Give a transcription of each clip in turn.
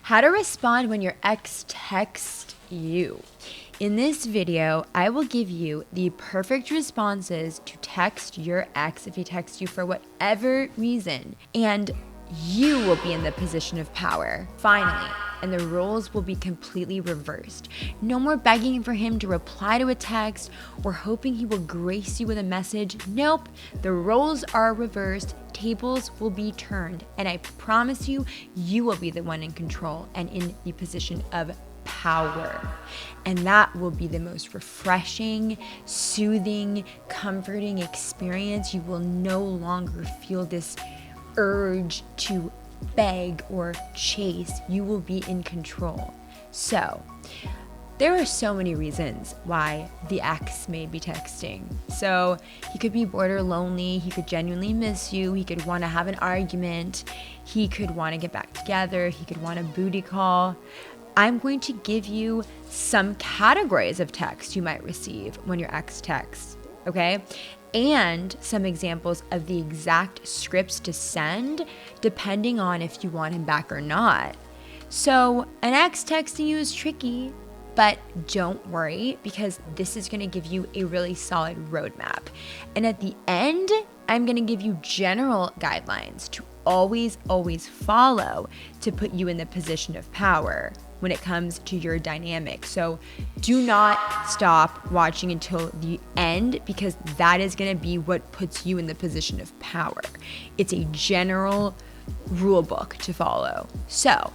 How to respond when your ex texts you. In this video, I will give you the perfect responses to text your ex if he texts you for whatever reason, and you will be in the position of power, finally, and the roles will be completely reversed. No more begging for him to reply to a text or hoping he will grace you with a message. Nope, the roles are reversed, tables will be turned, and I promise you, you will be the one in control and in the position of power. And that will be the most refreshing, soothing, comforting experience. You will no longer feel this urge to beg or chase. You will be in control. So there are so many reasons why the ex may be texting. So he could be bored or lonely. He could genuinely miss you. He could want to have an argument. He could want to get back together. He could want a booty call. I'm going to give you some categories of text you might receive when your ex texts, okay? And some examples of the exact scripts to send depending on if you want him back or not. So an ex texting you is tricky, but don't worry because this is going to give you a really solid roadmap. And at the end, I'm going to give you general guidelines to always follow to put you in the position of power when it comes to your dynamic. So do not stop watching until the end because that is going to be what puts you in the position of power. It's a general rule book to follow. So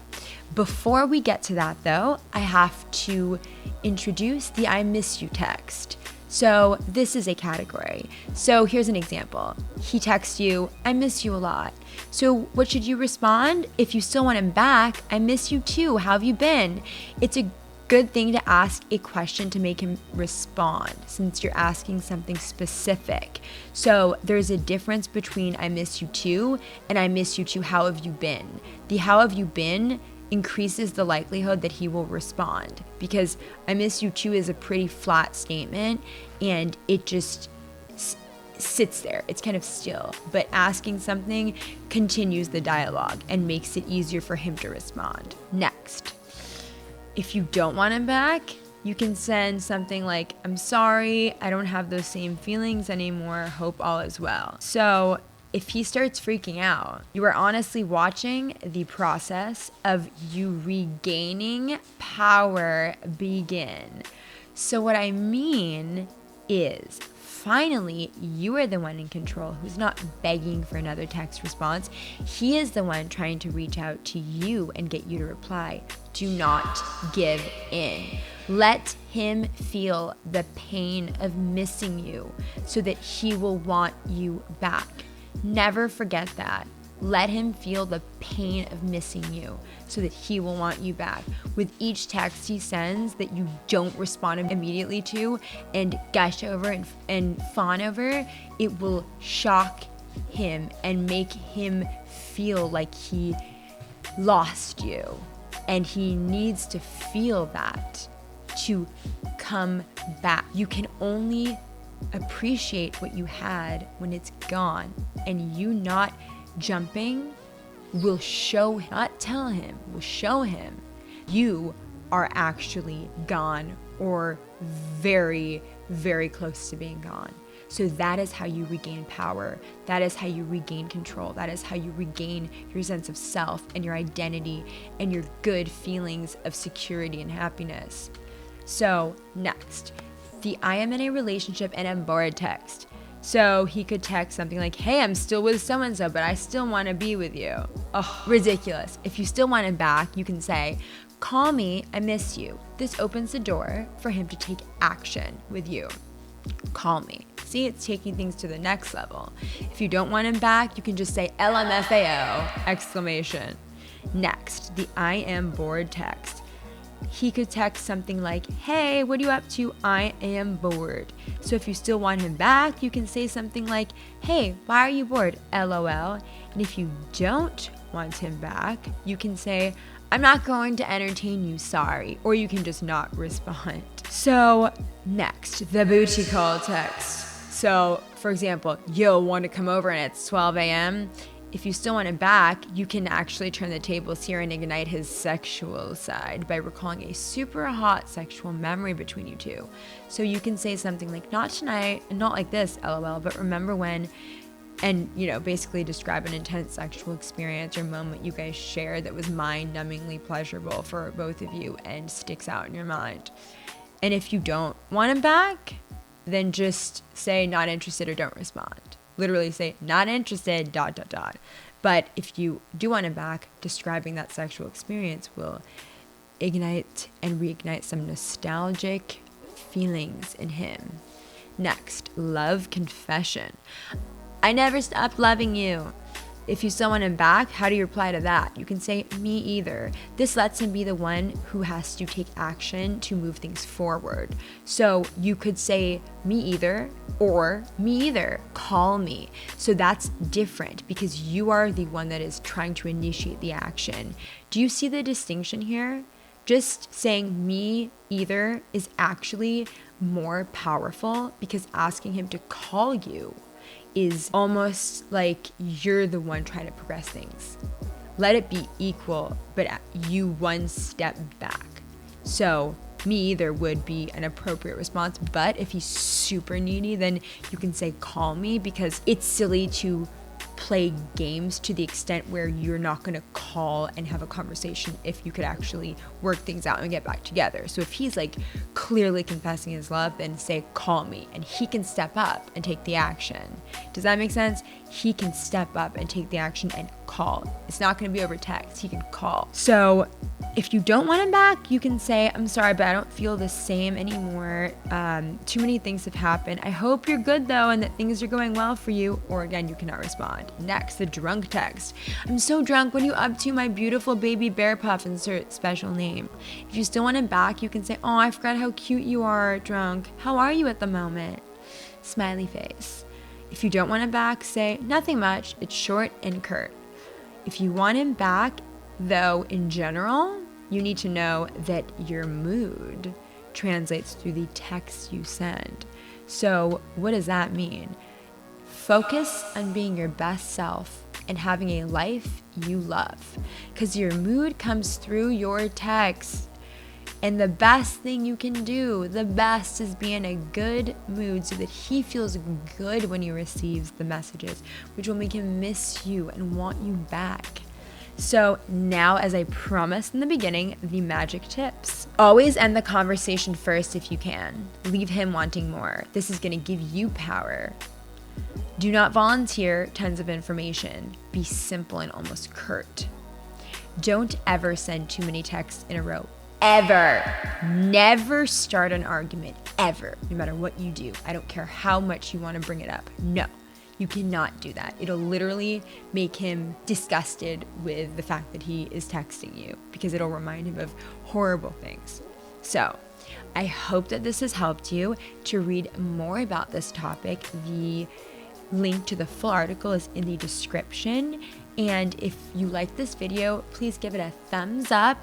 before we get to that though, I have to introduce the I miss you text. So this is a category. So here's an example. He texts you, I miss you a lot. So what should you respond? If you still want him back, I miss you too. How have you been? It's a good thing to ask a question to make him respond since you're asking something specific. So there's a difference between I miss you too and I miss you too. How have you been? The how have you been increases the likelihood that he will respond because I miss you too is a pretty flat statement and it just sits there. It's kind of still, but asking something continues the dialogue and makes it easier for him to respond. Next, if you don't want him back, you can send something like, I'm sorry, I don't have those same feelings anymore. Hope all is well. So if he starts freaking out, you are honestly watching the process of you regaining power begin. So what I mean is, finally, you are the one in control who's not begging for another text response. He is the one trying to reach out to you and get you to reply. Do not give in. Let him feel the pain of missing you so that he will want you back. Never forget that. Let him feel the pain of missing you so that he will want you back. With each text he sends that you don't respond immediately to and gush over and fawn over, it will shock him and make him feel like he lost you. And he needs to feel that to come back. You can only appreciate what you had when it's gone, and you not jumping will show, not tell him, will show him you are actually gone or very close to being gone. So that is how you regain power. That is how you regain control. That is how you regain your sense of self and your identity and your good feelings of security and happiness. So next, the I am in a relationship and I'm bored text. So he could text something like, hey, I'm still with so-and-so, but I still want to be with you. Oh, ridiculous. If you still want him back, you can say, call me, I miss you. This opens the door for him to take action with you. Call me. See, it's taking things to the next level. If you don't want him back, you can just say LMFAO, exclamation. Next, the I am bored text. He could text something like, hey, what are you up to? I am bored. So if you still want him back, you can say something like, hey, why are you bored? LOL. And if you don't want him back, you can say, I'm not going to entertain you, sorry. Or you can just not respond. So next, the booty call text. So for example, yo, want to come over and it's 12 a.m.? if you still want him back, you can actually turn the tables here and ignite his sexual side by recalling a super hot sexual memory between you two. So you can say something like, not tonight, and not like this, LOL, but remember when, and, you know, basically describe an intense sexual experience or moment you guys shared that was mind-numbingly pleasurable for both of you and sticks out in your mind. And if you don't want him back, then just say not interested or don't respond. Literally say not interested, ... But if you do want him back, describing that sexual experience will ignite and reignite some nostalgic feelings in him. Next, love confession. I never stopped loving you. If you still want him back, how do you reply to that? You can say, me either. This lets him be the one who has to take action to move things forward. So you could say, me either, or me either, call me. So that's different because you are the one that is trying to initiate the action. Do you see the distinction here? Just saying me either is actually more powerful because asking him to call you is almost like you're the one trying to progress things. Let it be equal, but you one step back. So me either would be an appropriate response, but if he's super needy, then you can say call me, because it's silly to play games to the extent where you're not going to call and have a conversation if you could actually work things out and get back together. So if he's like clearly confessing his love, then say call me, and he can step up and take the action. Does that make sense? He can step up and take the action and call. It's not going to be over text. He can call. So if you don't want him back, you can say, I'm sorry, but I don't feel the same anymore. Too many things have happened. I hope you're good though and that things are going well for you. Or again, you cannot respond. Next, the drunk text. I'm so drunk. What are you up to, my beautiful baby bear puff? Insert special name. If you still want him back, you can say, oh, I forgot how cute you are drunk. How are you at the moment? Smiley face. If you don't want him back, say nothing much. It's short and curt. If you want him back, though, in general, you need to know that your mood translates through the text you send. So what does that mean? Focus on being your best self and having a life you love, because your mood comes through your text. And the best thing you can do, the best, is be in a good mood so that he feels good when he receives the messages, which will make him miss you and want you back. So now, as I promised in the beginning, the magic tips. Always end the conversation first if you can. Leave him wanting more. This is going to give you power. Do not volunteer tons of information. Be simple and almost curt. Don't ever send too many texts in a row. Ever. Never start an argument, ever, no matter what you do. I don't care how much you want to bring it up. No, you cannot do that. It'll literally make him disgusted with the fact that he is texting you, because it'll remind him of horrible things. So I hope that this has helped you. To read more about this topic, the link to the full article is in the description. And if you like this video, please give it a thumbs up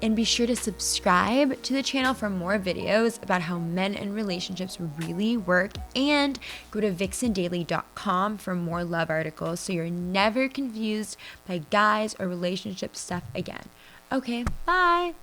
and be sure to subscribe to the channel for more videos about how men and relationships really work, and go to VixenDaily.com for more love articles so you're never confused by guys or relationship stuff again. Okay, bye.